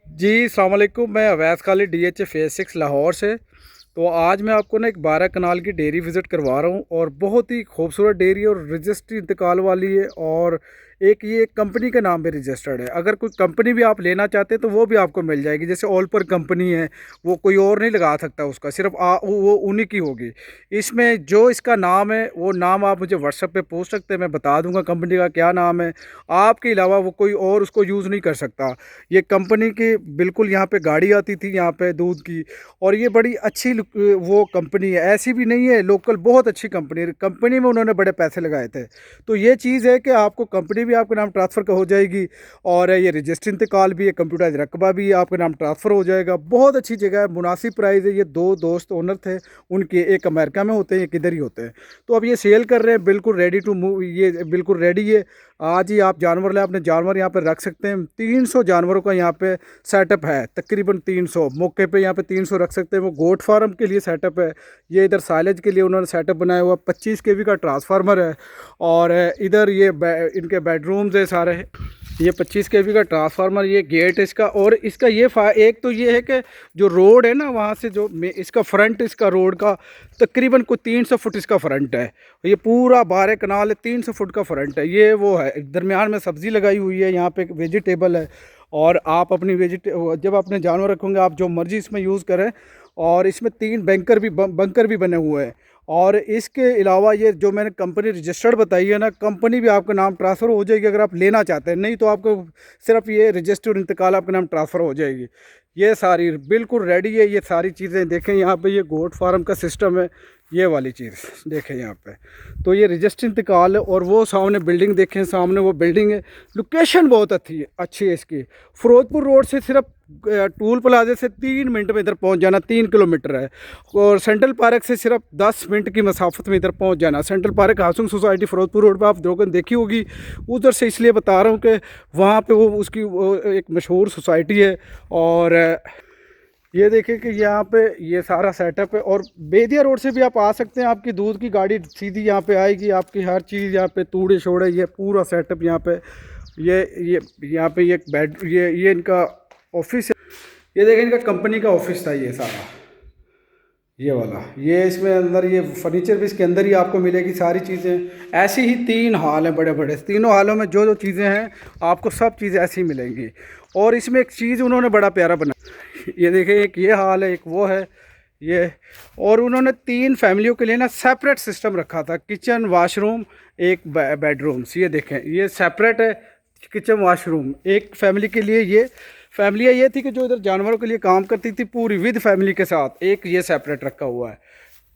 जी अस्सलाम वालेकुम। मैं अवैस खालिद DH फेज़ 6 लाहौर से। तो आज मैं आपको ना एक 12 कनाल की डेयरी विज़िट करवा रहा हूँ और बहुत ही खूबसूरत डेयरी और रजिस्ट्री इंतकाल वाली है। और एक ये कंपनी के नाम पे रजिस्टर्ड है। अगर कोई कंपनी भी आप लेना चाहते हैं तो वो भी आपको मिल जाएगी। जैसे ऑलपर कंपनी है, वो कोई और नहीं लगा सकता उसका, सिर्फ वो उन्हीं की होगी। इसमें जो इसका नाम है वो नाम आप मुझे व्हाट्सएप पे पूछ सकते हैं, मैं बता दूंगा कंपनी का क्या नाम है। आपके अलावा वो कोई और उसको यूज़ नहीं कर सकता। ये कंपनी की बिल्कुल यहाँ पे गाड़ी आती थी यहाँ पे दूध की। और ये बड़ी अच्छी वो कंपनी है, ऐसी भी नहीं है, लोकल बहुत अच्छी कंपनी है। कंपनी में उन्होंने बड़े पैसे लगाए थे। तो ये चीज़ है कि आपको कंपनी भी आपके नाम ट्रांसफ़र का हो जाएगी और ये रजिस्ट्री इंतकाल भी है, कंप्यूटराइज रकबा भी आपके नाम ट्रांसफ़र हो जाएगा। बहुत अच्छी जगह है, मुनासिब प्राइस है। ये दो दोस्त ओनर थे उनके, एक अमेरिका में होते हैं, एक इधर ही होते हैं। तो अब ये सेल कर रहे हैं, बिल्कुल रेडी टू मूव, ये बिल्कुल रेडी है। आज ही आप जानवर लें, अपने जानवर यहाँ पर रख सकते हैं। 300 जानवरों का यहाँ पे सेटअप है, तकरीबन 300 मौके पे यहाँ पे 300 रख सकते हैं। वो गोट फार्म के लिए सेटअप है। ये इधर साइलेज के लिए उन्होंने सेटअप बनाया हुआ। 25 kV का ट्रांसफार्मर है। और इधर ये इनके बेडरूम्स है सारे। ये 25 kV का ट्रांसफार्मर, ये गेट इसका। और इसका ये एक तो ये है कि जो रोड है ना, वहाँ से जो इसका फ्रंट, इसका रोड का तकरीबन कोई 300 फुट इसका फ्रंट है। ये पूरा 12 कनाल है, 300 फुट का फ्रंट है। ये वो है, दरमियान में सब्ज़ी लगाई हुई है, यहाँ पे वेजिटेबल है। और आप अपनी जब अपने जानवर रखोगे आप जो मर्ज़ी इसमें यूज़ करें। और इसमें 3 बंकर भी बने हुए हैं। और इसके अलावा ये जो मैंने कंपनी रजिस्टर्ड बताई है ना, कंपनी भी आपका नाम ट्रांसफ़र हो जाएगी अगर आप लेना चाहते हैं। नहीं तो आपको सिर्फ ये रजिस्टर्ड इंतकाल आपके नाम ट्रांसफ़र हो जाएगी। ये सारी बिल्कुल रेडी है। ये सारी चीज़ें देखें यहाँ पे, ये गोट फार्म का सिस्टम है। ये वाली चीज़ देखें यहाँ पे। तो ये रजिस्ट्री इंतकाल है। और वो सामने बिल्डिंग देखें, सामने वो बिल्डिंग है। लोकेशन बहुत अच्छी है इसकी। फ़िरोज़पुर रोड से सिर्फ टूल प्लाजे से 3 मिनट में इधर पहुंच जाना, 3 किलोमीटर है। और सेंट्रल पार्क से सिर्फ 10 मिनट की मसाफत में इधर पहुंच जाना। Central park housing society Firozpur road पे आप लोगों ने देखी होगी। उधर से इसलिए बता रहा हूँ कि वहाँ पे वो उसकी वो एक मशहूर सोसाइटी है। और ये देखिए कि यहाँ पे ये सारा सेटअप है। और बेदिया रोड से भी आप आ सकते हैं, आपकी दूध की गाड़ी सीधी यहाँ पे आएगी। आपकी हर चीज़ यहाँ पे, तूड़े छोड़े, ये पूरा सेटअप यहाँ पे। ये यहाँ पे ये बेड, ये इनका ऑफिस है। ये देखें, इनका कंपनी का ऑफिस था ये सारा, ये वाला। ये इसमें अंदर ये फर्नीचर भी इसके अंदर ही आपको मिलेगी सारी चीज़ें। ऐसी ही 3 हॉल हैं बड़े बड़े। तीनों हॉलों में जो जो चीज़ें हैं आपको सब चीज़ें ऐसी ही मिलेंगी। और इसमें एक चीज़ उन्होंने बड़ा प्यारा बना, ये देखें, एक ये हाल है, एक वो है ये। और उन्होंने 3 फैमिलियों के लिए ना सेपरेट सिस्टम रखा था, किचन वाशरूम एक बेडरूम्स। ये देखें, ये सेपरेट है किचन वाशरूम एक फैमिली के लिए। ये फैमिलियाँ ये थी कि जो इधर जानवरों के लिए काम करती थी पूरी विद फैमिली के साथ, एक ये सेपरेट रखा हुआ है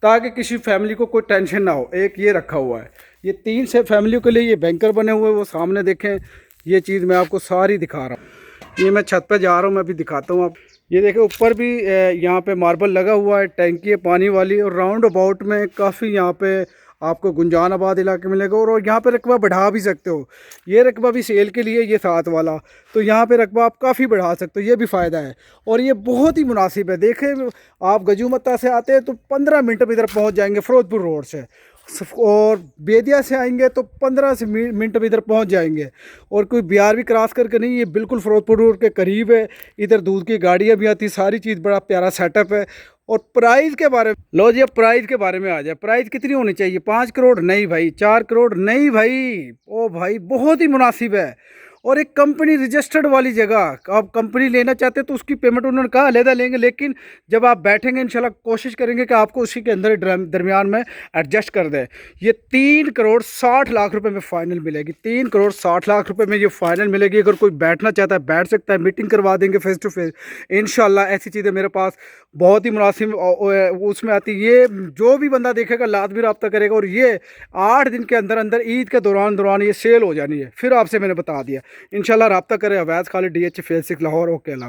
ताकि किसी फैमिली को कोई टेंशन ना हो। एक ये रखा हुआ है। ये 3 से फैमिलियों के लिए ये बैंकर बने हुए हैं, वो सामने देखें। ये चीज़ मैं आपको सारी दिखा रहा हूँ। ये मैं छत पे जा रहा हूँ, मैं अभी दिखाता हूँ आप। ये देखें, ऊपर भी यहाँ पे मार्बल लगा हुआ है, टैंकी है पानी वाली। और राउंड अबाउट में काफ़ी यहाँ पे आपको गुंजानाबाद इलाके मिलेगा। और यहाँ पे रकबा बढ़ा भी सकते हो। ये रकबा भी सेल के लिए, ये साथ वाला। तो यहाँ पे रकबा आप काफ़ी बढ़ा सकते हो, ये भी फ़ायदा है। और ये बहुत ही मुनासिब है। देखें, आप गजूमत्ता से आते हैं तो 15 मिनट में इधर पहुँच जाएंगे फ़िरोज़पुर रोड से। और बेदिया से आएंगे तो 15 से मिनट में इधर पहुंच जाएंगे। और कोई बिहार भी क्रॉस करके नहीं, ये बिल्कुल फ़िरोज़पुर रोड के करीब है। इधर दूध की गाड़ियाँ भी आती, सारी चीज़, बड़ा प्यारा सेटअप है। और प्राइस के बारे में लो जी, अब प्राइस के बारे में आ जाए। प्राइस कितनी होनी चाहिए? 5 करोड़ नहीं भाई, 4 करोड़ नहीं भाई। ओ भाई, बहुत ही मुनासिब है। और एक कंपनी रजिस्टर्ड वाली जगह, आप कंपनी लेना चाहते हैं तो उसकी पेमेंट उन्होंने कहा अलहदा लेंगे। लेकिन जब आप बैठेंगे इंशाल्लाह कोशिश करेंगे कि आपको उसी के अंदर दरमियान में एडजस्ट कर दें। ये 3 करोड़ 60 लाख रुपए में फ़ाइनल मिलेगी। 3 करोड़ 60 लाख रुपए में ये फ़ाइनल मिलेगी। अगर कोई बैठना चाहता है बैठ सकता है, मीटिंग करवा देंगे फेस टू फेस इंशाल्लाह। ऐसी चीज़ें मेरे पास बहुत ही मुनासिब उसमें आती। ये जो भी बंदा देखेगा लाजमी रब्ता करेगा। और ये 8 दिन के अंदर अंदर ईद के दौरान ये सेल हो जानी है। फिर आपसे मैंने बता दिया। इंशाल्लाह रब्ता करें। Awais Khalid DH phase 6 Lahore. Okay, अल्लाह हाफ़िज़।